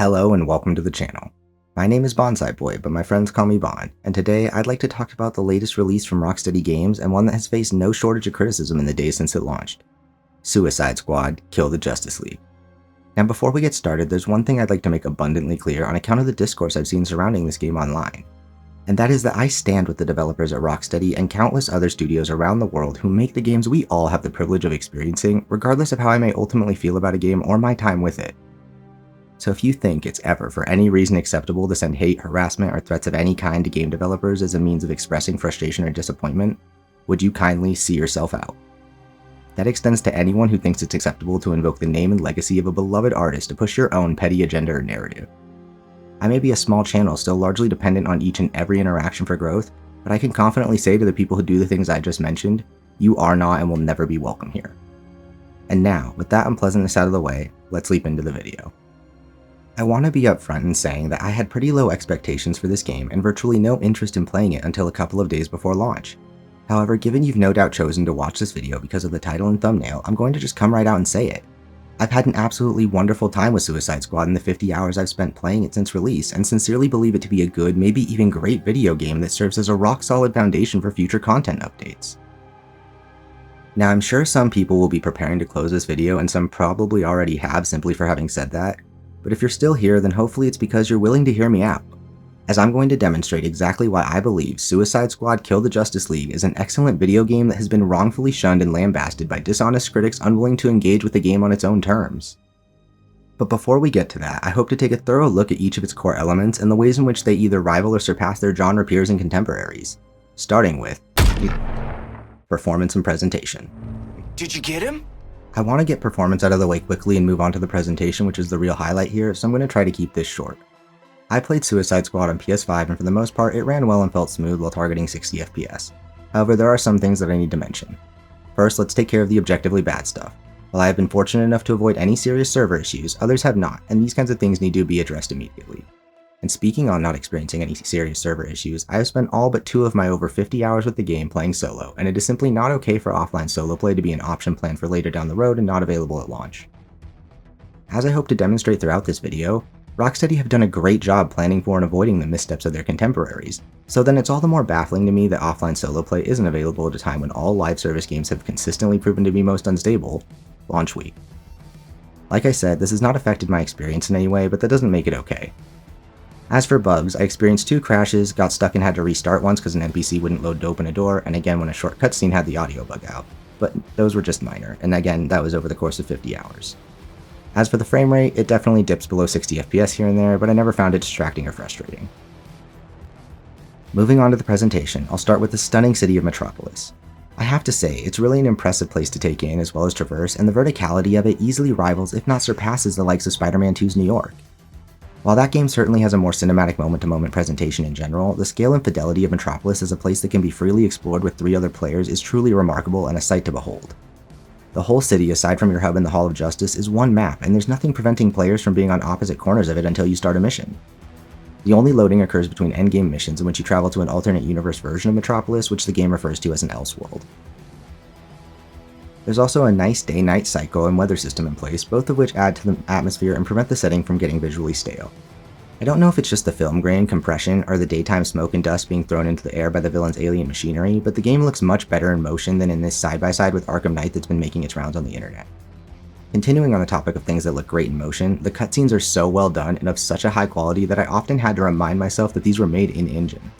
Hello and welcome to the channel. My name is Bonsai Boy, but my friends call me Bon, and today I'd like to talk about the latest release from Rocksteady Games and one that has faced no shortage of criticism in the days since it launched. Suicide Squad: Kill the Justice League. Now before we get started, there's one thing I'd like to make abundantly clear on account of the discourse I've seen surrounding this game online. And that is that I stand with the developers at Rocksteady and countless other studios around the world who make the games we all have the privilege of experiencing, regardless of how I may ultimately feel about a game or my time with it. So if you think it's ever for any reason acceptable to send hate, harassment, or threats of any kind to game developers as a means of expressing frustration or disappointment, would you kindly see yourself out? That extends to anyone who thinks it's acceptable to invoke the name and legacy of a beloved artist to push your own petty agenda or narrative. I may be a small channel still largely dependent on each and every interaction for growth, but I can confidently say to the people who do the things I just mentioned, you are not and will never be welcome here. And now, with that unpleasantness out of the way, let's leap into the video. I want to be upfront in saying that I had pretty low expectations for this game and virtually no interest in playing it until a couple of days before launch. However, given you've no doubt chosen to watch this video because of the title and thumbnail, I'm going to just come right out and say it. I've had an absolutely wonderful time with Suicide Squad in the 50 hours I've spent playing it since release, and sincerely believe it to be a good, maybe even great video game that serves as a rock-solid foundation for future content updates. Now I'm sure some people will be preparing to close this video, and some probably already have simply for having said that, but if you're still here, then hopefully it's because you're willing to hear me out, as I'm going to demonstrate exactly why I believe Suicide Squad: Kill the Justice League is an excellent video game that has been wrongfully shunned and lambasted by dishonest critics unwilling to engage with the game on its own terms. But before we get to that, I hope to take a thorough look at each of its core elements and the ways in which they either rival or surpass their genre peers and contemporaries, starting with performance and presentation. Did you get him? I want to get performance out of the way quickly and move on to the presentation, which is the real highlight here, so I'm going to try to keep this short. I played Suicide Squad on PS5 and for the most part it ran well and felt smooth while targeting 60 FPS. However, there are some things that I need to mention. First, let's take care of the objectively bad stuff. While I have been fortunate enough to avoid any serious server issues, others have not, and these kinds of things need to be addressed immediately. And speaking on not experiencing any serious server issues, I have spent all but 2 of my over 50 hours with the game playing solo, and it is simply not okay for offline solo play to be an option planned for later down the road and not available at launch. As I hope to demonstrate throughout this video, Rocksteady have done a great job planning for and avoiding the missteps of their contemporaries, so then it's all the more baffling to me that offline solo play isn't available at a time when all live service games have consistently proven to be most unstable, launch week. Like I said, this has not affected my experience in any way, but that doesn't make it okay. As for bugs, I experienced 2 crashes, got stuck and had to restart once because an NPC wouldn't load to open a door, and again when a short cutscene had the audio bug out. But those were just minor, and again that was over the course of 50 hours. As for the frame rate, it definitely dips below 60 FPS here and there, but I never found it distracting or frustrating. Moving on to the presentation, I'll start with the stunning city of Metropolis. I have to say, it's really an impressive place to take in as well as traverse, and the verticality of it easily rivals if not surpasses the likes of Spider-Man 2's New York. While that game certainly has a more cinematic moment-to-moment presentation in general, the scale and fidelity of Metropolis as a place that can be freely explored with 3 other players is truly remarkable and a sight to behold. The whole city, aside from your hub in the Hall of Justice, is one map, and there's nothing preventing players from being on opposite corners of it until you start a mission. The only loading occurs between endgame missions in which you travel to an alternate universe version of Metropolis, which the game refers to as an Elseworld. There's also a nice day-night cycle and weather system in place, both of which add to the atmosphere and prevent the setting from getting visually stale. I don't know if it's just the film grain, compression, or the daytime smoke and dust being thrown into the air by the villain's alien machinery, but the game looks much better in motion than in this side-by-side with Arkham Knight that's been making its rounds on the internet. Continuing on the topic of things that look great in motion, the cutscenes are so well done and of such a high quality that I often had to remind myself that these were made in-engine.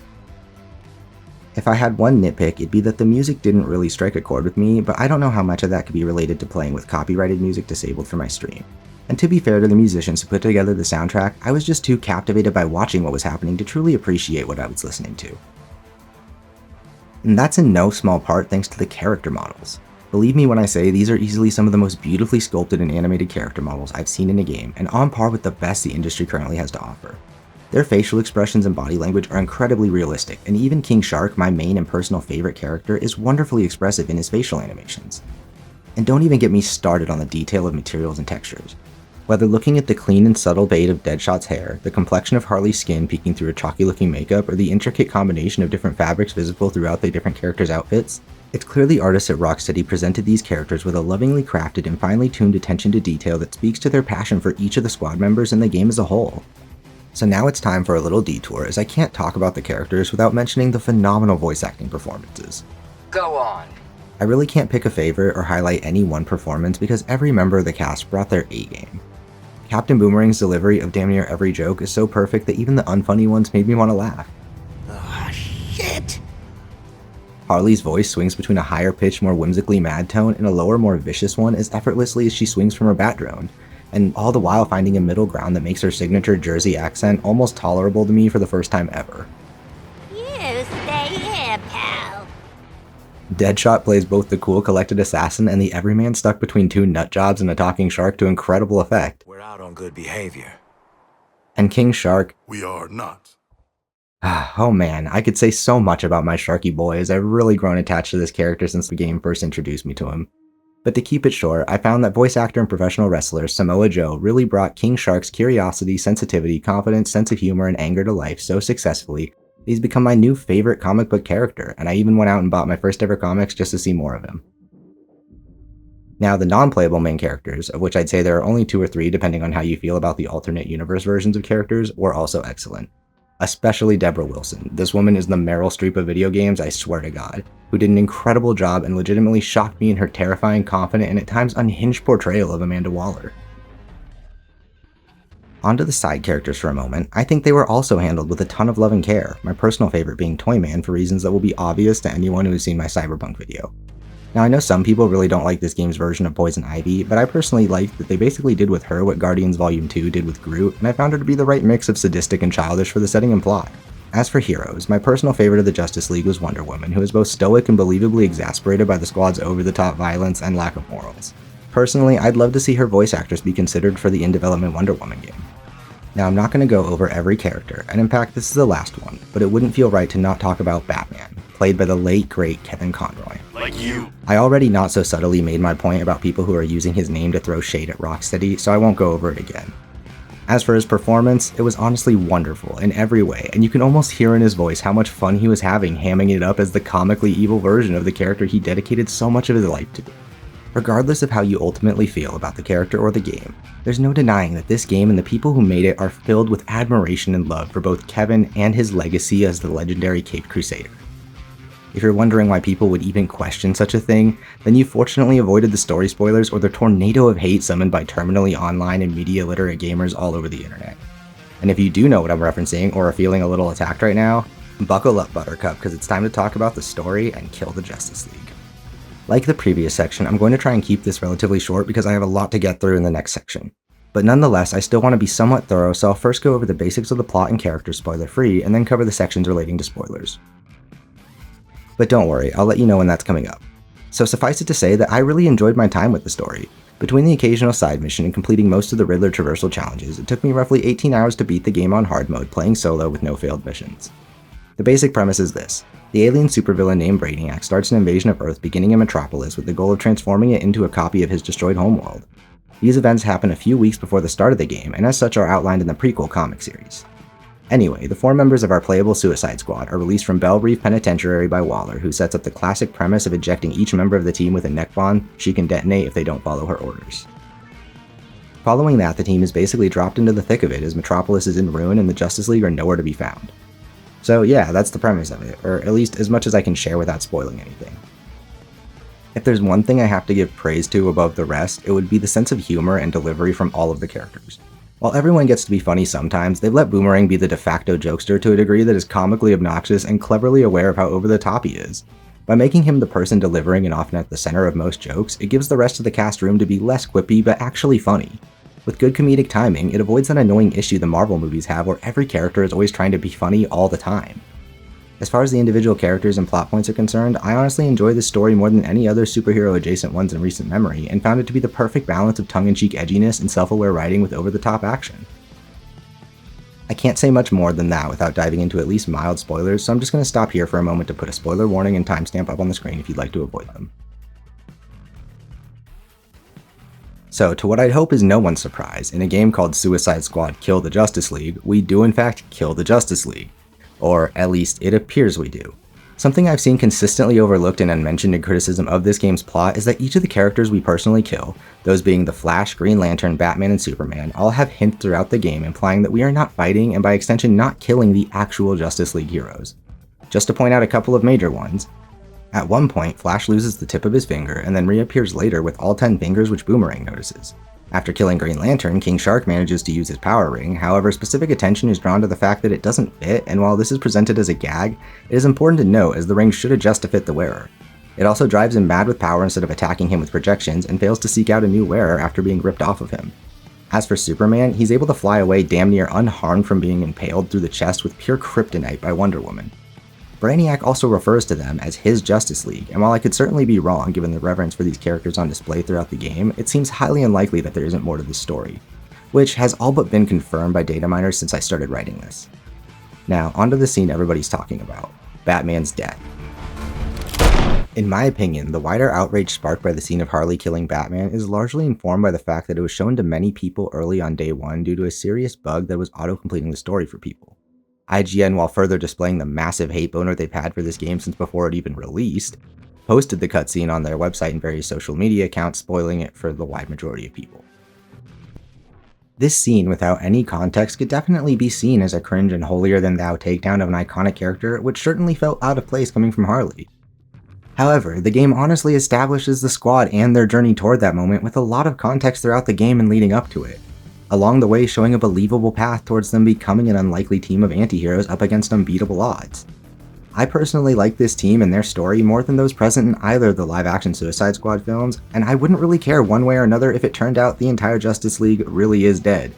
If I had one nitpick, it'd be that the music didn't really strike a chord with me, but I don't know how much of that could be related to playing with copyrighted music disabled for my stream. And to be fair to the musicians who put together the soundtrack, I was just too captivated by watching what was happening to truly appreciate what I was listening to. And that's in no small part thanks to the character models. Believe me when I say these are easily some of the most beautifully sculpted and animated character models I've seen in a game, and on par with the best the industry currently has to offer. Their facial expressions and body language are incredibly realistic, and even King Shark, my main and personal favorite character, is wonderfully expressive in his facial animations. And don't even get me started on the detail of materials and textures. Whether looking at the clean and subtle fade of Deadshot's hair, the complexion of Harley's skin peeking through her chalky-looking makeup, or the intricate combination of different fabrics visible throughout the different characters' outfits, it's clear the artists at Rocksteady presented these characters with a lovingly crafted and finely tuned attention to detail that speaks to their passion for each of the squad members and the game as a whole. So now it's time for a little detour, as I can't talk about the characters without mentioning the phenomenal voice acting performances. Go on. I really can't pick a favorite or highlight any one performance because every member of the cast brought their A-game. Captain Boomerang's delivery of damn near every joke is so perfect that even the unfunny ones made me want to laugh. Ah, shit! Harley's voice swings between a higher-pitched, more whimsically mad tone and a lower, more vicious one as effortlessly as she swings from her bat drone, and all the while finding a middle ground that makes her signature Jersey accent almost tolerable to me for the first time ever. You stay here, pal. Deadshot plays both the cool, collected assassin and the everyman stuck between two nutjobs and a talking shark to incredible effect. We're out on good behavior. And King Shark, We are not. oh man, I could say so much about my Sharky boy as I've really grown attached to this character since the game first introduced me to him. But to keep it short, I found that voice actor and professional wrestler Samoa Joe really brought King Shark's curiosity, sensitivity, confidence, sense of humor, and anger to life so successfully that he's become my new favorite comic book character, and I even went out and bought my first ever comics just to see more of him. Now, the non-playable main characters, of which I'd say there are only 2 or 3 depending on how you feel about the alternate universe versions of characters, were also excellent. Especially Deborah Wilson. This woman is the Meryl Streep of video games, I swear to God, who did an incredible job and legitimately shocked me in her terrifying, confident, and at times unhinged portrayal of Amanda Waller. Onto the side characters for a moment, I think they were also handled with a ton of love and care, my personal favorite being Toyman for reasons that will be obvious to anyone who has seen my Cyberpunk video. Now I know some people really don't like this game's version of Poison Ivy, but I personally liked that they basically did with her what Guardians Volume 2 did with Groot, and I found her to be the right mix of sadistic and childish for the setting and plot. As for heroes, my personal favorite of the Justice League was Wonder Woman, who is both stoic and believably exasperated by the squad's over-the-top violence and lack of morals. Personally, I'd love to see her voice actress be considered for the in-development Wonder Woman game. Now I'm not going to go over every character, and in fact this is the last one, but it wouldn't feel right to not talk about Batman, played by the late great Kevin Conroy. Like you. I already not so subtly made my point about people who are using his name to throw shade at Rocksteady, so I won't go over it again. As for his performance, it was honestly wonderful in every way, and you can almost hear in his voice how much fun he was having hamming it up as the comically evil version of the character he dedicated so much of his life to. Regardless of how you ultimately feel about the character or the game, there's no denying that this game and the people who made it are filled with admiration and love for both Kevin and his legacy as the legendary Caped Crusader. If you're wondering why people would even question such a thing, then you fortunately avoided the story spoilers or the tornado of hate summoned by terminally online and media literate gamers all over the internet. And if you do know what I'm referencing or are feeling a little attacked right now, buckle up, Buttercup, because it's time to talk about the story and kill the Justice League. Like the previous section, I'm going to try and keep this relatively short because I have a lot to get through in the next section. But nonetheless, I still want to be somewhat thorough, so I'll first go over the basics of the plot and characters spoiler-free, and then cover the sections relating to spoilers. But don't worry, I'll let you know when that's coming up. So suffice it to say that I really enjoyed my time with the story. Between the occasional side mission and completing most of the Riddler Traversal challenges, it took me roughly 18 hours to beat the game on hard mode, playing solo with no failed missions. The basic premise is this. The alien supervillain named Brainiac starts an invasion of Earth beginning in Metropolis with the goal of transforming it into a copy of his destroyed homeworld. These events happen a few weeks before the start of the game, and as such are outlined in the prequel comic series. Anyway, the 4 members of our playable Suicide Squad are released from Belle Reef Penitentiary by Waller, who sets up the classic premise of ejecting each member of the team with a neck bond she can detonate if they don't follow her orders. Following that, the team is basically dropped into the thick of it as Metropolis is in ruin and the Justice League are nowhere to be found. So yeah, that's the premise of it, or at least as much as I can share without spoiling anything. If there's one thing I have to give praise to above the rest, it would be the sense of humor and delivery from all of the characters. While everyone gets to be funny sometimes, they've let Boomerang be the de facto jokester to a degree that is comically obnoxious and cleverly aware of how over the top he is. By making him the person delivering and often at the center of most jokes, it gives the rest of the cast room to be less quippy but actually funny. With good comedic timing, it avoids that annoying issue the Marvel movies have where every character is always trying to be funny all the time. As far as the individual characters and plot points are concerned, I honestly enjoy this story more than any other superhero-adjacent ones in recent memory, and found it to be the perfect balance of tongue-in-cheek edginess and self-aware writing with over-the-top action. I can't say much more than that without diving into at least mild spoilers, so I'm just going to stop here for a moment to put a spoiler warning and timestamp up on the screen if you'd like to avoid them. So, to what I'd hope is no one's surprise, in a game called Suicide Squad Kill the Justice League, we do in fact kill the Justice League. Or at least it appears we do. Something I've seen consistently overlooked and unmentioned in criticism of this game's plot is that each of the characters we personally kill, those being the Flash, Green Lantern, Batman, and Superman, all have hints throughout the game implying that we are not fighting and by extension not killing the actual Justice League heroes. Just to point out a couple of major ones. At one point, Flash loses the tip of his finger and then reappears later with all 10 fingers, which Boomerang notices. After killing Green Lantern, King Shark manages to use his power ring, however specific attention is drawn to the fact that it doesn't fit, and while this is presented as a gag, it is important to note as the ring should adjust to fit the wearer. It also drives him mad with power instead of attacking him with projections, and fails to seek out a new wearer after being ripped off of him. As for Superman, he's able to fly away damn near unharmed from being impaled through the chest with pure kryptonite by Wonder Woman. Brainiac also refers to them as his Justice League, and while I could certainly be wrong given the reverence for these characters on display throughout the game, it seems highly unlikely that there isn't more to this story, which has all but been confirmed by data miners since I started writing this. Now, onto the scene everybody's talking about, Batman's death. In my opinion, the wider outrage sparked by the scene of Harley killing Batman is largely informed by the fact that it was shown to many people early on day one due to a serious bug that was auto-completing the story for people. IGN, while further displaying the massive hate boner they've had for this game since before it even released, posted the cutscene on their website and various social media accounts, spoiling it for the wide majority of people. This scene, without any context, could definitely be seen as a cringe and holier-than-thou takedown of an iconic character, which certainly felt out of place coming from Harley. However, the game honestly establishes the squad and their journey toward that moment with a lot of context throughout the game and leading up to it, along the way showing a believable path towards them becoming an unlikely team of anti-heroes up against unbeatable odds. I personally like this team and their story more than those present in either of the live-action Suicide Squad films, and I wouldn't really care one way or another if it turned out the entire Justice League really is dead.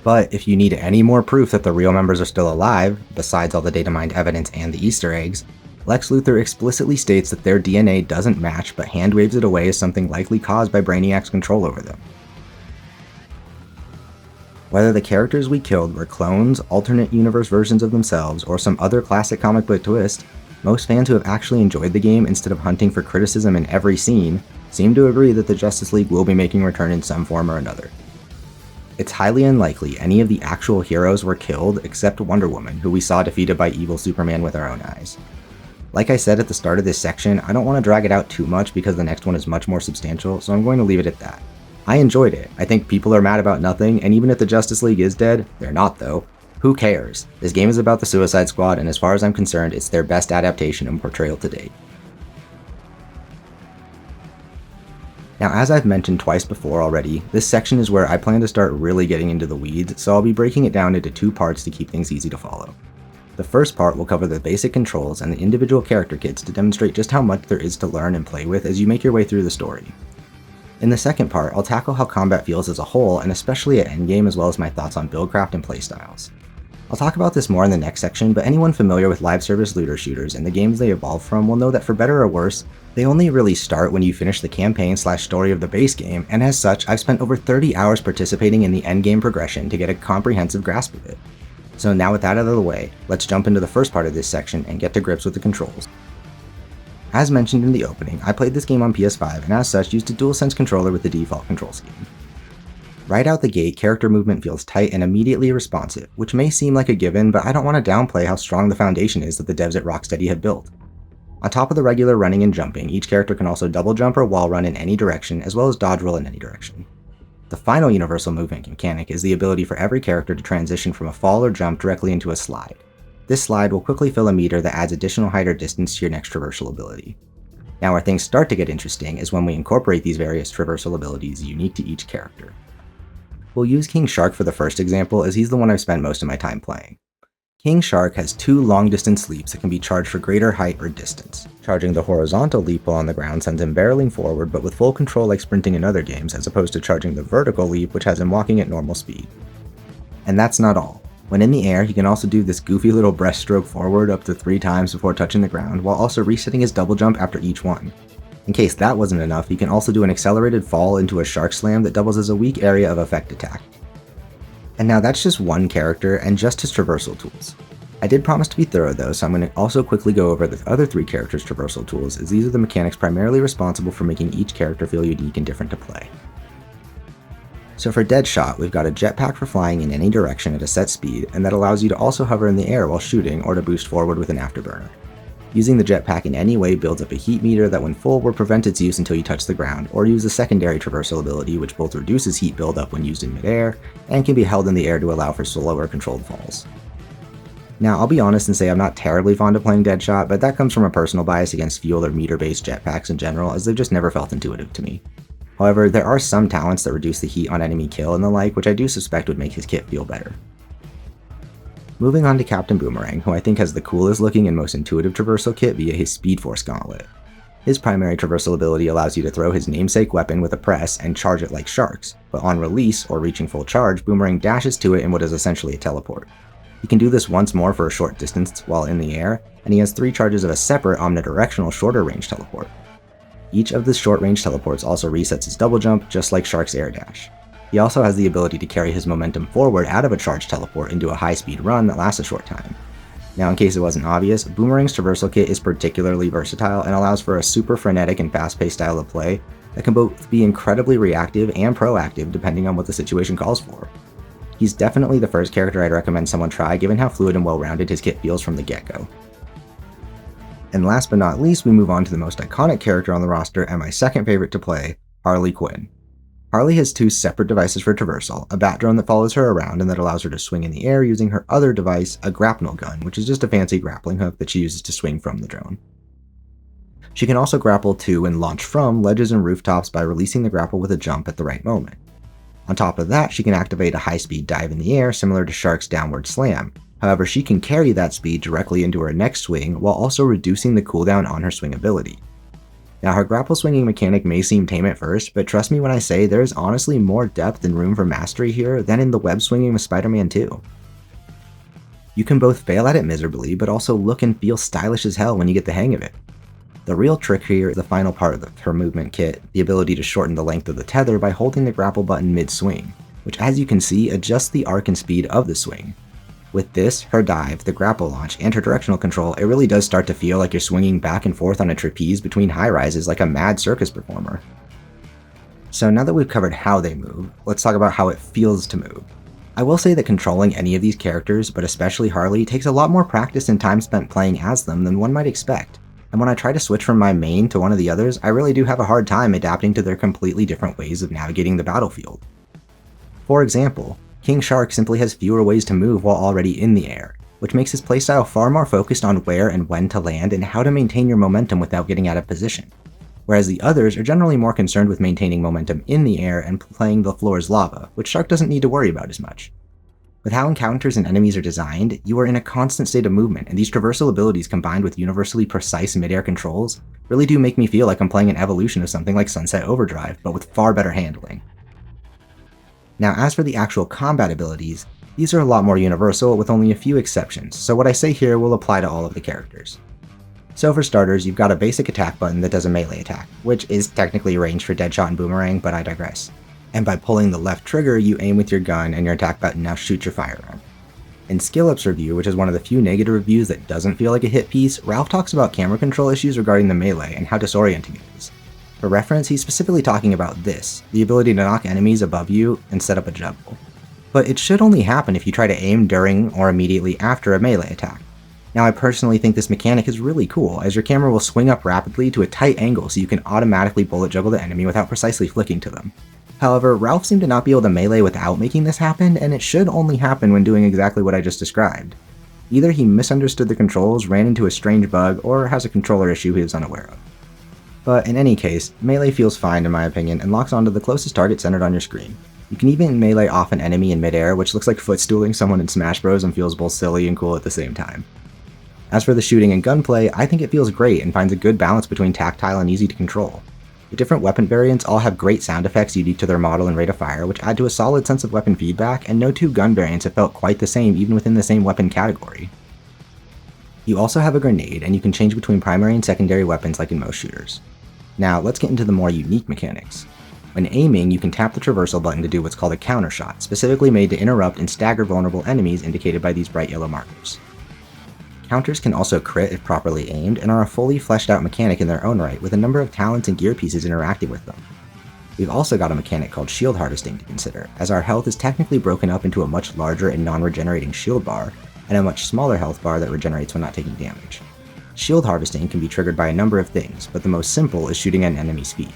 But if you need any more proof that the real members are still alive, besides all the data mined evidence and the Easter eggs, Lex Luthor explicitly states that their DNA doesn't match but hand waves it away as something likely caused by Brainiac's control over them. Whether the characters we killed were clones, alternate universe versions of themselves, or some other classic comic book twist, most fans who have actually enjoyed the game instead of hunting for criticism in every scene seem to agree that the Justice League will be making a return in some form or another. It's highly unlikely any of the actual heroes were killed except Wonder Woman, who we saw defeated by evil Superman with our own eyes. Like I said at the start of this section, I don't want to drag it out too much because the next one is much more substantial, so I'm going to leave it at that. I enjoyed it. I think people are mad about nothing, and even if the Justice League is dead, they're not though. Who cares? This game is about the Suicide Squad, and as far as I'm concerned, it's their best adaptation and portrayal to date. Now, as I've mentioned twice before already, this section is where I plan to start really getting into the weeds, so I'll be breaking it down into two parts to keep things easy to follow. The first part will cover the basic controls and the individual character kits to demonstrate just how much there is to learn and play with as you make your way through the story. In the second part, I'll tackle how combat feels as a whole, and especially at Endgame, as well as my thoughts on buildcraft and playstyles. I'll talk about this more in the next section, but anyone familiar with live service looter shooters and the games they evolve from will know that for better or worse, they only really start when you finish the campaign/story of the base game, and as such, I've spent over 30 hours participating in the endgame progression to get a comprehensive grasp of it. So now with that out of the way, let's jump into the first part of this section and get to grips with the controls. As mentioned in the opening, I played this game on PS5 and as such used a DualSense controller with the default control scheme. Right out the gate, character movement feels tight and immediately responsive, which may seem like a given, but I don't want to downplay how strong the foundation is that the devs at Rocksteady have built. On top of the regular running and jumping, each character can also double jump or wall run in any direction, as well as dodge roll in any direction. The final universal movement mechanic is the ability for every character to transition from a fall or jump directly into a slide. This slide will quickly fill a meter that adds additional height or distance to your next traversal ability. Now where things start to get interesting is when we incorporate these various traversal abilities unique to each character. We'll use King Shark for the first example, as he's the one I've spent most of my time playing. King Shark has two long-distance leaps that can be charged for greater height or distance. Charging the horizontal leap while on the ground sends him barreling forward, but with full control like sprinting in other games, as opposed to charging the vertical leap, which has him walking at normal speed. And that's not all. When in the air, he can also do this goofy little breaststroke forward up to 3 times before touching the ground, while also resetting his double jump after each one. In case that wasn't enough, he can also do an accelerated fall into a shark slam that doubles as a weak area of effect attack. And now that's just one character and just his traversal tools. I did promise to be thorough though, so I'm going to also quickly go over the other 3 characters' traversal tools, as these are the mechanics primarily responsible for making each character feel unique and different to play. So for Deadshot, we've got a jetpack for flying in any direction at a set speed, and that allows you to also hover in the air while shooting or to boost forward with an afterburner. Using the jetpack in any way builds up a heat meter that when full will prevent its use until you touch the ground, or use a secondary Traversal ability which both reduces heat buildup when used in midair, and can be held in the air to allow for slower controlled falls. Now, I'll be honest and say I'm not terribly fond of playing Deadshot, but that comes from a personal bias against fuel or meter-based jetpacks in general, as they've just never felt intuitive to me. However, there are some talents that reduce the heat on enemy kill and the like, which I do suspect would make his kit feel better. Moving on to Captain Boomerang, who I think has the coolest looking and most intuitive Traversal kit via his Speed Force Gauntlet. His primary Traversal ability allows you to throw his namesake weapon with a press and charge it like sharks, but on release, or reaching full charge, Boomerang dashes to it in what is essentially a teleport. He can do this once more for a short distance while in the air, and he has 3 charges of a separate omnidirectional shorter range teleport. Each of the short range teleports also resets his double jump, just like Shark's air dash. He also has the ability to carry his momentum forward out of a charged teleport into a high-speed run that lasts a short time. Now, in case it wasn't obvious, Boomerang's Traversal kit is particularly versatile and allows for a super frenetic and fast-paced style of play that can both be incredibly reactive and proactive depending on what the situation calls for. He's definitely the first character I'd recommend someone try given how fluid and well-rounded his kit feels from the get-go. And last but not least, we move on to the most iconic character on the roster and my second favorite to play, Harley Quinn. Harley has 2 separate devices for Traversal, a bat drone that follows her around and that allows her to swing in the air using her other device, a grapnel gun, which is just a fancy grappling hook that she uses to swing from the drone. She can also grapple to and launch from ledges and rooftops by releasing the grapple with a jump at the right moment. On top of that, she can activate a high-speed dive in the air similar to Shark's downward slam. However, she can carry that speed directly into her next swing while also reducing the cooldown on her swing ability. Now, her grapple swinging mechanic may seem tame at first, but trust me when I say there is honestly more depth and room for mastery here than in the web swinging with Spider-Man 2. You can both fail at it miserably, but also look and feel stylish as hell when you get the hang of it. The real trick here is the final part of her movement kit, the ability to shorten the length of the tether by holding the grapple button mid-swing, which as you can see adjusts the arc and speed of the swing. With this, her dive, the grapple launch, and her directional control, it really does start to feel like you're swinging back and forth on a trapeze between high-rises like a mad circus performer. So now that we've covered how they move, let's talk about how it feels to move. I will say that controlling any of these characters, but especially Harley, takes a lot more practice and time spent playing as them than one might expect, and when I try to switch from my main to one of the others, I really do have a hard time adapting to their completely different ways of navigating the battlefield. For example, King Shark simply has fewer ways to move while already in the air, which makes his playstyle far more focused on where and when to land and how to maintain your momentum without getting out of position, whereas the others are generally more concerned with maintaining momentum in the air and playing the floor as lava, which Shark doesn't need to worry about as much. With how encounters and enemies are designed, you are in a constant state of movement, and these Traversal abilities combined with universally precise mid-air controls really do make me feel like I'm playing an evolution of something like Sunset Overdrive, but with far better handling. Now, as for the actual combat abilities, these are a lot more universal with only a few exceptions, so what I say here will apply to all of the characters. So for starters, you've got a basic attack button that does a melee attack, which is technically ranged for Deadshot and Boomerang, but I digress. And by pulling the left trigger, you aim with your gun and your attack button now shoots your firearm. In Skill Up's review, which is one of the few negative reviews that doesn't feel like a hit piece, Ralph talks about camera control issues regarding the melee and how disorienting it is. For reference, he's specifically talking about this, the ability to knock enemies above you and set up a juggle. But it should only happen if you try to aim during or immediately after a melee attack. Now, I personally think this mechanic is really cool, as your camera will swing up rapidly to a tight angle so you can automatically bullet juggle the enemy without precisely flicking to them. However, Ralph seemed to not be able to melee without making this happen, and it should only happen when doing exactly what I just described. Either he misunderstood the controls, ran into a strange bug, or has a controller issue he was unaware of. But in any case, melee feels fine in my opinion and locks onto the closest target centered on your screen. You can even melee off an enemy in midair, which looks like footstooling someone in Smash Bros and feels both silly and cool at the same time. As for the shooting and gunplay, I think it feels great and finds a good balance between tactile and easy to control. The different weapon variants all have great sound effects unique to their model and rate of fire, which add to a solid sense of weapon feedback, and no 2 gun variants have felt quite the same even within the same weapon category. You also have a grenade, and you can change between primary and secondary weapons like in most shooters. Now, let's get into the more unique mechanics. When aiming, you can tap the Traversal button to do what's called a counter shot, specifically made to interrupt and stagger vulnerable enemies indicated by these bright yellow markers. Counters can also crit if properly aimed, and are a fully fleshed out mechanic in their own right, with a number of talents and gear pieces interacting with them. We've also got a mechanic called shield harvesting to consider, as our health is technically broken up into a much larger and non-regenerating shield bar, and a much smaller health bar that regenerates when not taking damage. Shield harvesting can be triggered by a number of things, but the most simple is shooting at an enemy's feet.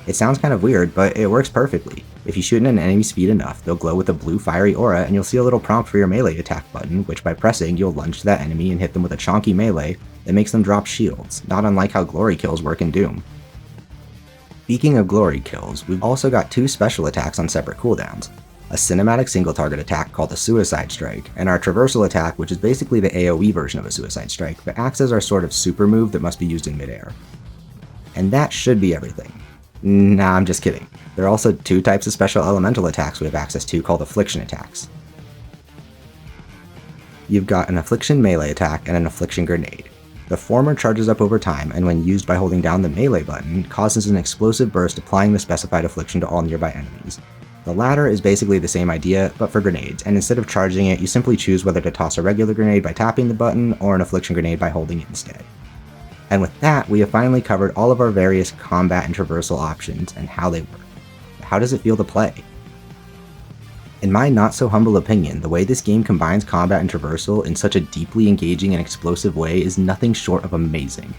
It sounds kind of weird, but it works perfectly. If you shoot at an enemy's feet enough, they'll glow with a blue fiery aura, and you'll see a little prompt for your melee attack button, which by pressing, you'll lunge to that enemy and hit them with a chonky melee that makes them drop shields, not unlike how glory kills work in Doom. Speaking of glory kills, we've also got two special attacks on separate cooldowns. A cinematic single target attack called the Suicide Strike, and our Traversal attack, which is basically the AoE version of a Suicide Strike, but acts as our sort of super move that must be used in midair. And that should be everything. Nah, I'm just kidding. There are also two types of special elemental attacks we have access to called Affliction attacks. You've got an Affliction melee attack and an Affliction grenade. The former charges up over time, and when used by holding down the melee button, causes an explosive burst applying the specified affliction to all nearby enemies. The latter is basically the same idea, but for grenades, and instead of charging it, you simply choose whether to toss a regular grenade by tapping the button, or an affliction grenade by holding it instead. And with that, we have finally covered all of our various combat and traversal options and how they work. But how does it feel to play? In my not so humble opinion, the way this game combines combat and traversal in such a deeply engaging and explosive way is nothing short of amazing.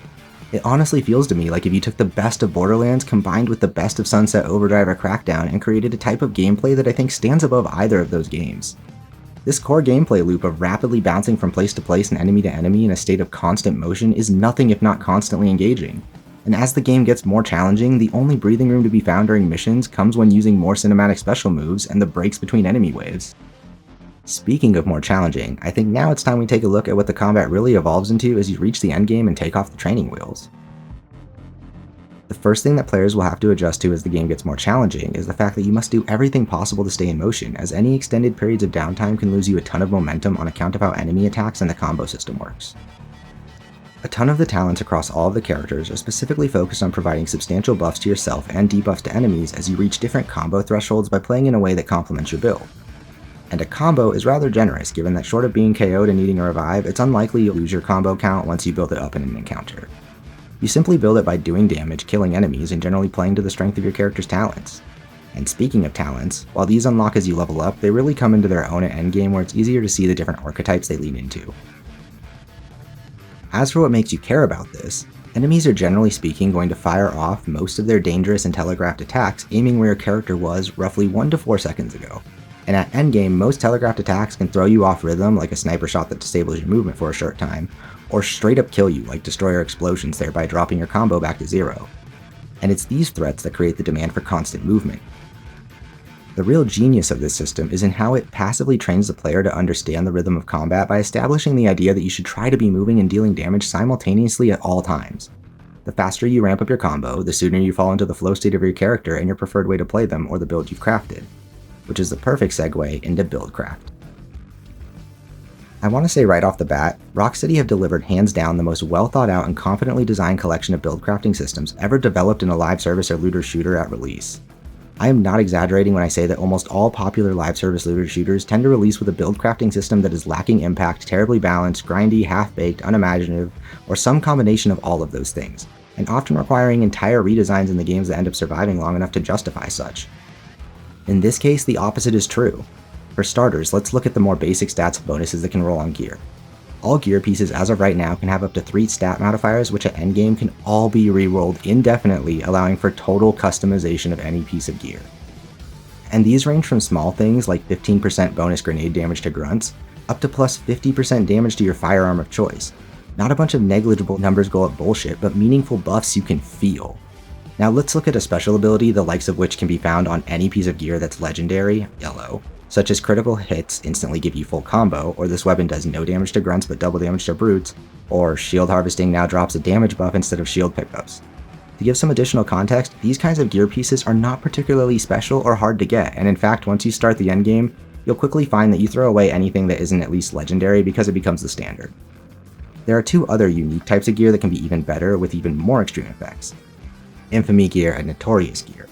It honestly feels to me like if you took the best of Borderlands combined with the best of Sunset Overdrive or Crackdown and created a type of gameplay that I think stands above either of those games. This core gameplay loop of rapidly bouncing from place to place and enemy to enemy in a state of constant motion is nothing if not constantly engaging. And as the game gets more challenging, the only breathing room to be found during missions comes when using more cinematic special moves and the breaks between enemy waves. Speaking of more challenging, I think now it's time we take a look at what the combat really evolves into as you reach the endgame and take off the training wheels. The first thing that players will have to adjust to as the game gets more challenging is the fact that you must do everything possible to stay in motion, as any extended periods of downtime can lose you a ton of momentum on account of how enemy attacks and the combo system works. A ton of the talents across all of the characters are specifically focused on providing substantial buffs to yourself and debuffs to enemies as you reach different combo thresholds by playing in a way that complements your build. And a combo is rather generous, given that short of being KO'd and needing a revive, it's unlikely you'll lose your combo count once you build it up in an encounter. You simply build it by doing damage, killing enemies, and generally playing to the strength of your character's talents. And speaking of talents, while these unlock as you level up, they really come into their own at endgame where it's easier to see the different archetypes they lean into. As for what makes you care about this, enemies are generally speaking going to fire off most of their dangerous and telegraphed attacks aiming where your character was roughly 1 to 4 seconds ago. And at endgame, most telegraphed attacks can throw you off rhythm like a sniper shot that disables your movement for a short time, or straight up kill you like destroyer explosions, thereby dropping your combo back to 0. And it's these threats that create the demand for constant movement. The real genius of this system is in how it passively trains the player to understand the rhythm of combat by establishing the idea that you should try to be moving and dealing damage simultaneously at all times. The faster you ramp up your combo, the sooner you fall into the flow state of your character and your preferred way to play them or the build you've crafted, which is the perfect segue into Buildcraft. I want to say right off the bat, Rocksteady have delivered hands down the most well thought out and confidently designed collection of Buildcrafting systems ever developed in a live service or looter shooter at release. I am not exaggerating when I say that almost all popular live service looter shooters tend to release with a Buildcrafting system that is lacking impact, terribly balanced, grindy, half-baked, unimaginative, or some combination of all of those things, and often requiring entire redesigns in the games that end up surviving long enough to justify such. In this case, the opposite is true. For starters, let's look at the more basic stats and bonuses that can roll on gear. All gear pieces as of right now can have up to 3 stat modifiers, which at endgame can all be re-rolled indefinitely, allowing for total customization of any piece of gear. And these range from small things like 15% bonus grenade damage to grunts, up to plus 50% damage to your firearm of choice. Not a bunch of negligible numbers go up bullshit, but meaningful buffs you can feel. Now let's look at a special ability the likes of which can be found on any piece of gear that's legendary, yellow, such as critical hits instantly give you full combo, or this weapon does no damage to grunts but double damage to brutes, or shield harvesting now drops a damage buff instead of shield pickups. To give some additional context, these kinds of gear pieces are not particularly special or hard to get, and in fact once you start the endgame, you'll quickly find that you throw away anything that isn't at least legendary because it becomes the standard. There are 2 other unique types of gear that can be even better with even more extreme effects: Infamy gear and Notorious gear.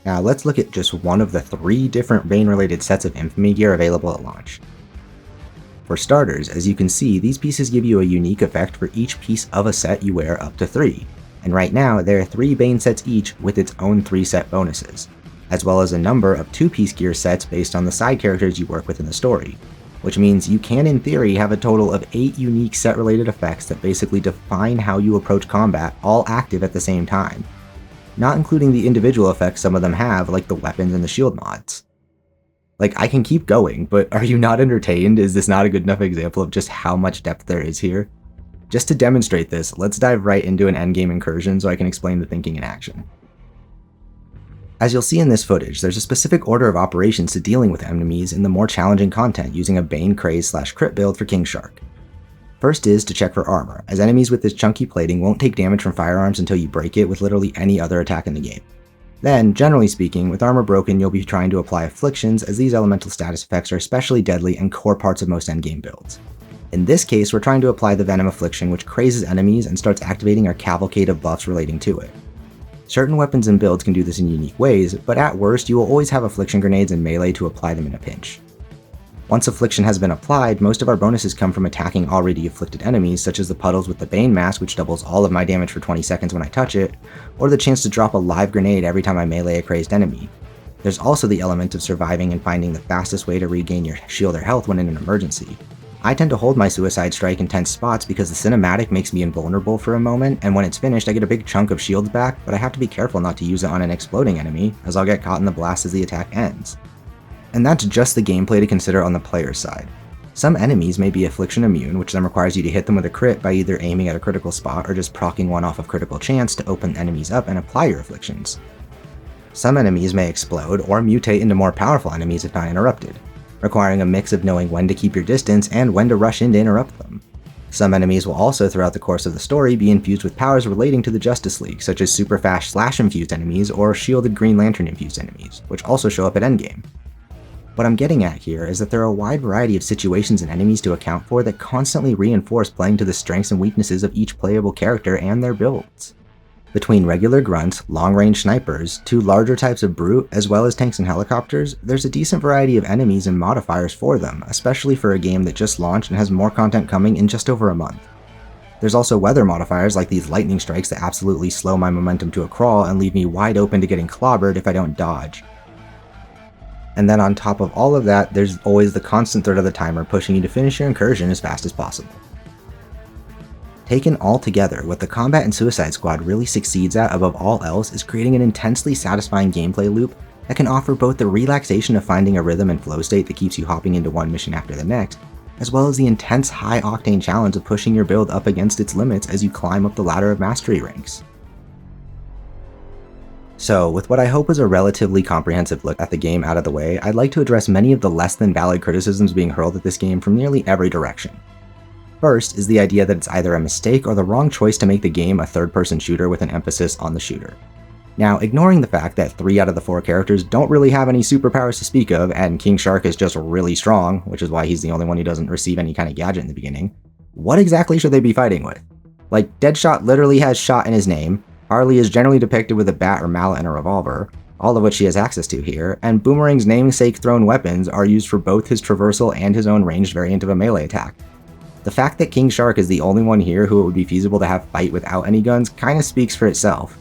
Now let's look at just one of the 3 different Bane-related sets of Infamy gear available at launch. For starters, as you can see, these pieces give you a unique effect for each piece of a set you wear up to 3, and right now there are 3 Bane sets each with its own 3 set bonuses. as well as a number of 2-piece gear sets based on the side characters you work with in the story, which means you can in theory have a total of 8 unique set-related effects that basically define how you approach combat, all active at the same time, not including the individual effects some of them have, like the weapons and the shield mods. Like, I can keep going, but are you not entertained? Is this not a good enough example of just how much depth there is here? Just to demonstrate this, let's dive right into an endgame incursion so I can explain the thinking in action. As you'll see in this footage, there's a specific order of operations to dealing with enemies in the more challenging content using a Bane Craze/crit build for King Shark. First is to check for armor, as enemies with this chunky plating won't take damage from firearms until you break it with literally any other attack in the game. Then, generally speaking, with armor broken you'll be trying to apply afflictions, as these elemental status effects are especially deadly and core parts of most endgame builds. In this case, we're trying to apply the Venom Affliction, which crazes enemies and starts activating our cavalcade of buffs relating to it. Certain weapons and builds can do this in unique ways, but at worst you will always have affliction grenades and melee to apply them in a pinch. Once affliction has been applied, most of our bonuses come from attacking already afflicted enemies, such as the puddles with the Bane mask, which doubles all of my damage for 20 seconds when I touch it, or the chance to drop a live grenade every time I melee a crazed enemy. There's also the element of surviving and finding the fastest way to regain your shield or health when in an emergency. I tend to hold my suicide strike in tense spots because the cinematic makes me invulnerable for a moment, and when it's finished I get a big chunk of shields back, but I have to be careful not to use it on an exploding enemy, as I'll get caught in the blast as the attack ends. And that's just the gameplay to consider on the player's side. Some enemies may be affliction immune, which then requires you to hit them with a crit by either aiming at a critical spot or just proccing one off of critical chance to open enemies up and apply your afflictions. Some enemies may explode or mutate into more powerful enemies if not interrupted, requiring a mix of knowing when to keep your distance and when to rush in to interrupt them. Some enemies will also throughout the course of the story be infused with powers relating to the Justice League, such as super fast slash infused enemies or shielded Green Lantern infused enemies, which also show up at endgame. What I'm getting at here is that there are a wide variety of situations and enemies to account for that constantly reinforce playing to the strengths and weaknesses of each playable character and their builds. Between regular grunts, long-range snipers, to larger types of brute, as well as tanks and helicopters, there's a decent variety of enemies and modifiers for them, especially for a game that just launched and has more content coming in just over a month. There's also weather modifiers like these lightning strikes that absolutely slow my momentum to a crawl and leave me wide open to getting clobbered if I don't dodge. And then on top of all of that, there's always the constant threat of the timer pushing you to finish your incursion as fast as possible. Taken all together, what the combat in Suicide Squad really succeeds at above all else is creating an intensely satisfying gameplay loop that can offer both the relaxation of finding a rhythm and flow state that keeps you hopping into one mission after the next, as well as the intense high-octane challenge of pushing your build up against its limits as you climb up the ladder of mastery ranks. So, with what I hope is a relatively comprehensive look at the game out of the way, I'd like to address many of the less than valid criticisms being hurled at this game from nearly every direction. First is the idea that it's either a mistake or the wrong choice to make the game a third-person shooter with an emphasis on the shooter. Now, ignoring the fact that 3 out of the 4 characters don't really have any superpowers to speak of, and King Shark is just really strong, which is why he's the only one who doesn't receive any kind of gadget in the beginning, what exactly should they be fighting with? Like, Deadshot literally has shot in his name, Harley is generally depicted with a bat or mallet and a revolver, all of which she has access to here, and Boomerang's namesake thrown weapons are used for both his traversal and his own ranged variant of a melee attack. The fact that King Shark is the only one here who it would be feasible to have fight without any guns kinda speaks for itself.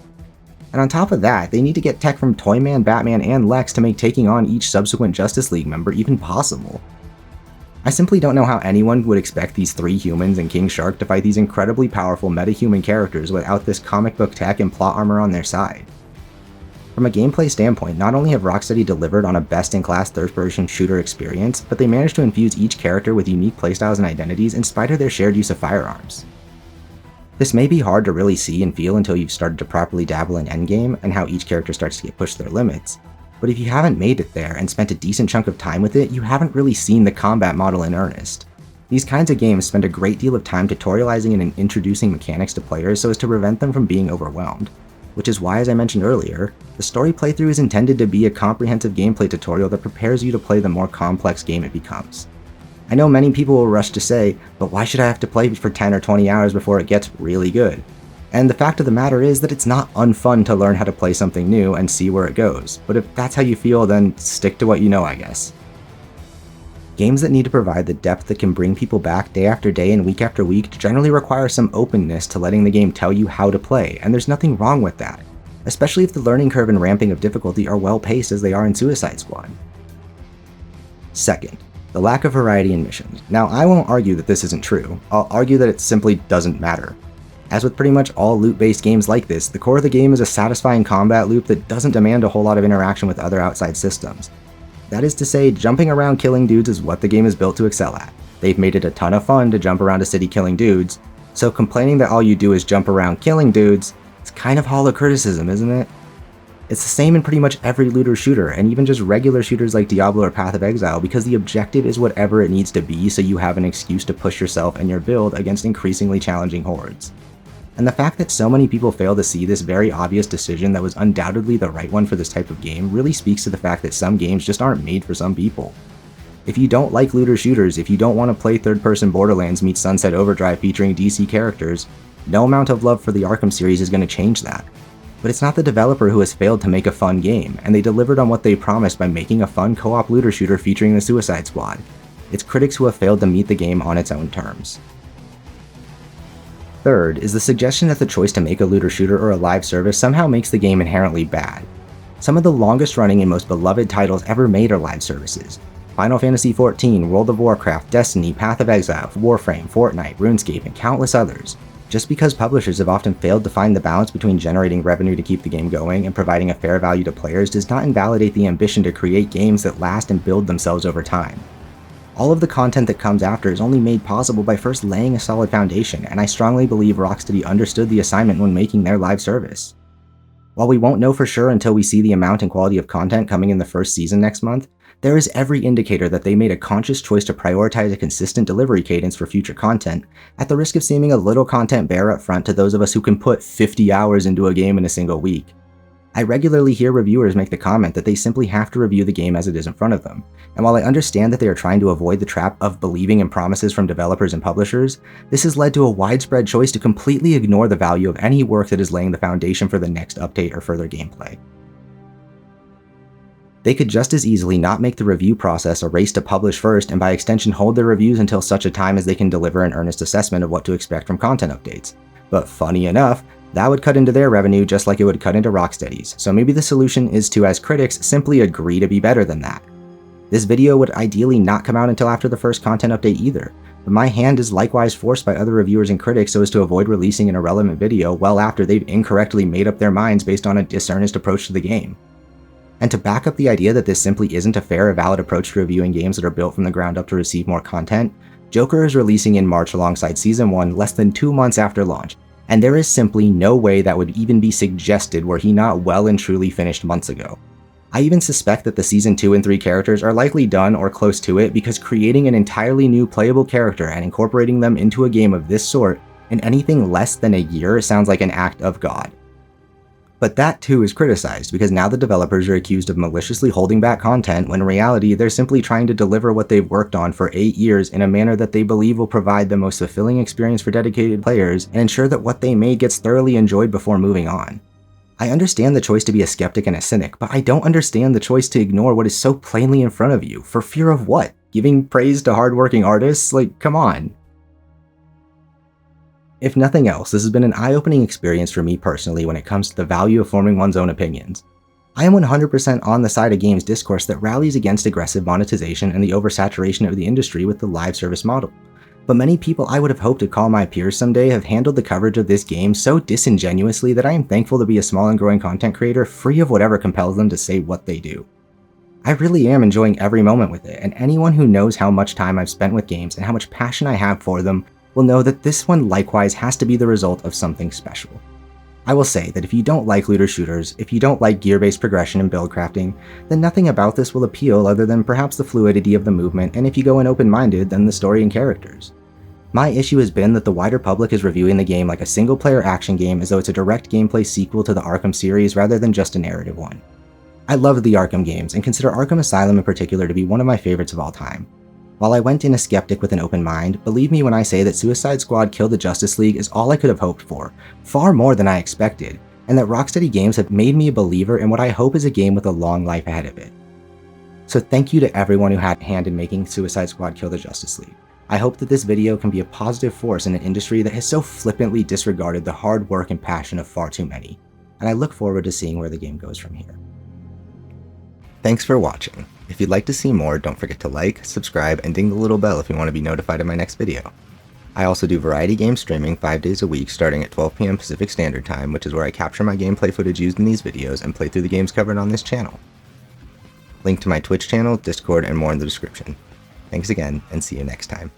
And on top of that, they need to get tech from Toyman, Batman, and Lex to make taking on each subsequent Justice League member even possible. I simply don't know how anyone would expect these 3 humans and King Shark to fight these incredibly powerful meta-human characters without this comic book tech and plot armor on their side. From a gameplay standpoint, not only have Rocksteady delivered on a best-in-class third-person shooter experience, but they managed to infuse each character with unique playstyles and identities in spite of their shared use of firearms. This may be hard to really see and feel until you've started to properly dabble in Endgame and how each character starts to get pushed to their limits, but if you haven't made it there and spent a decent chunk of time with it, you haven't really seen the combat model in earnest. These kinds of games spend a great deal of time tutorializing and introducing mechanics to players so as to prevent them from being overwhelmed, which is why, as I mentioned earlier, the story playthrough is intended to be a comprehensive gameplay tutorial that prepares you to play the more complex game it becomes. I know many people will rush to say, but why should I have to play for 10 or 20 hours before it gets really good? And the fact of the matter is that it's not unfun to learn how to play something new and see where it goes, but if that's how you feel, then stick to what you know, I guess. Games that need to provide the depth that can bring people back day after day and week after week generally require some openness to letting the game tell you how to play, and there's nothing wrong with that. especially if the learning curve and ramping of difficulty are well paced as they are in Suicide Squad. Second, the lack of variety in missions. Now, I won't argue that this isn't true. I'll argue that it simply doesn't matter. As with pretty much all loot-based games like this, the core of the game is a satisfying combat loop that doesn't demand a whole lot of interaction with other outside systems. That is to say, jumping around killing dudes is what the game is built to excel at. They've made it a ton of fun to jump around a city killing dudes, so complaining that all you do is jump around killing dudes is kind of hollow criticism, isn't it? It's the same in pretty much every looter shooter, and even just regular shooters like Diablo or Path of Exile, because the objective is whatever it needs to be so you have an excuse to push yourself and your build against increasingly challenging hordes. And the fact that so many people fail to see this very obvious decision that was undoubtedly the right one for this type of game really speaks to the fact that some games just aren't made for some people. If you don't like looter shooters, if you don't want to play third-person Borderlands meets Sunset Overdrive featuring DC characters, no amount of love for the Arkham series is going to change that. But it's not the developer who has failed to make a fun game, and they delivered on what they promised by making a fun co-op looter shooter featuring the Suicide Squad. It's critics who have failed to meet the game on its own terms. Third is the suggestion that the choice to make a looter shooter or a live service somehow makes the game inherently bad. Some of the longest running and most beloved titles ever made are live services. Final Fantasy XIV, World of Warcraft, Destiny, Path of Exile, Warframe, Fortnite, RuneScape, and countless others. Just because publishers have often failed to find the balance between generating revenue to keep the game going and providing a fair value to players does not invalidate the ambition to create games that last and build themselves over time. All of the content that comes after is only made possible by first laying a solid foundation, and I strongly believe Rocksteady understood the assignment when making their live service. While we won't know for sure until we see the amount and quality of content coming in the first season next month, there is every indicator that they made a conscious choice to prioritize a consistent delivery cadence for future content, at the risk of seeming a little content bare up front to those of us who can put 50 hours into a game in a single week. I regularly hear reviewers make the comment that they simply have to review the game as it is in front of them, and while I understand that they are trying to avoid the trap of believing in promises from developers and publishers, this has led to a widespread choice to completely ignore the value of any work that is laying the foundation for the next update or further gameplay. They could just as easily not make the review process a race to publish first and by extension hold their reviews until such a time as they can deliver an earnest assessment of what to expect from content updates. But funny enough, that would cut into their revenue just like it would cut into Rocksteady's, so maybe the solution is to, as critics, simply agree to be better than that. This video would ideally not come out until after the first content update either, but my hand is likewise forced by other reviewers and critics so as to avoid releasing an irrelevant video well after they've incorrectly made up their minds based on a dishonest approach to the game. And to back up the idea that this simply isn't a fair or valid approach to reviewing games that are built from the ground up to receive more content, Joker is releasing in March alongside Season 1 less than 2 months after launch, and there is simply no way that would even be suggested were he not well and truly finished months ago. I even suspect that the Season 2 and 3 characters are likely done or close to it because creating an entirely new playable character and incorporating them into a game of this sort in anything less than a year sounds like an act of God. But that too is criticized because now the developers are accused of maliciously holding back content when in reality they're simply trying to deliver what they've worked on for 8 years in a manner that they believe will provide the most fulfilling experience for dedicated players and ensure that what they made gets thoroughly enjoyed before moving on. I understand the choice to be a skeptic and a cynic, but I don't understand the choice to ignore what is so plainly in front of you, for fear of what? Giving praise to hardworking artists? Like, come on. If nothing else, this has been an eye-opening experience for me personally when it comes to the value of forming one's own opinions. I am 100% on the side of games discourse that rallies against aggressive monetization and the oversaturation of the industry with the live service model. But many people I would have hoped to call my peers someday have handled the coverage of this game so disingenuously that I am thankful to be a small and growing content creator free of whatever compels them to say what they do. I really am enjoying every moment with it, and anyone who knows how much time I've spent with games and how much passion I have for them will know that this one likewise has to be the result of something special. I will say that if you don't like looter shooters, if you don't like gear-based progression and build crafting, then nothing about this will appeal other than perhaps the fluidity of the movement, and if you go in open-minded, then the story and characters. My issue has been that the wider public is reviewing the game like a single-player action game as though it's a direct gameplay sequel to the Arkham series rather than just a narrative one. I love the Arkham games, and consider Arkham Asylum in particular to be one of my favorites of all time. While I went in a skeptic with an open mind, believe me when I say that Suicide Squad Kill the Justice League is all I could have hoped for, far more than I expected, and that Rocksteady Games have made me a believer in what I hope is a game with a long life ahead of it. So thank you to everyone who had a hand in making Suicide Squad Kill the Justice League. I hope that this video can be a positive force in an industry that has so flippantly disregarded the hard work and passion of far too many. and I look forward to seeing where the game goes from here. Thanks for watching. If you'd like to see more, don't forget to like, subscribe, and ding the little bell if you want to be notified of my next video. I also do variety game streaming 5 days a week starting at 12 PM Pacific Standard Time, which is where I capture my gameplay footage used in these videos and play through the games covered on this channel. Link to my Twitch channel, Discord, and more in the description. Thanks again, and see you next time.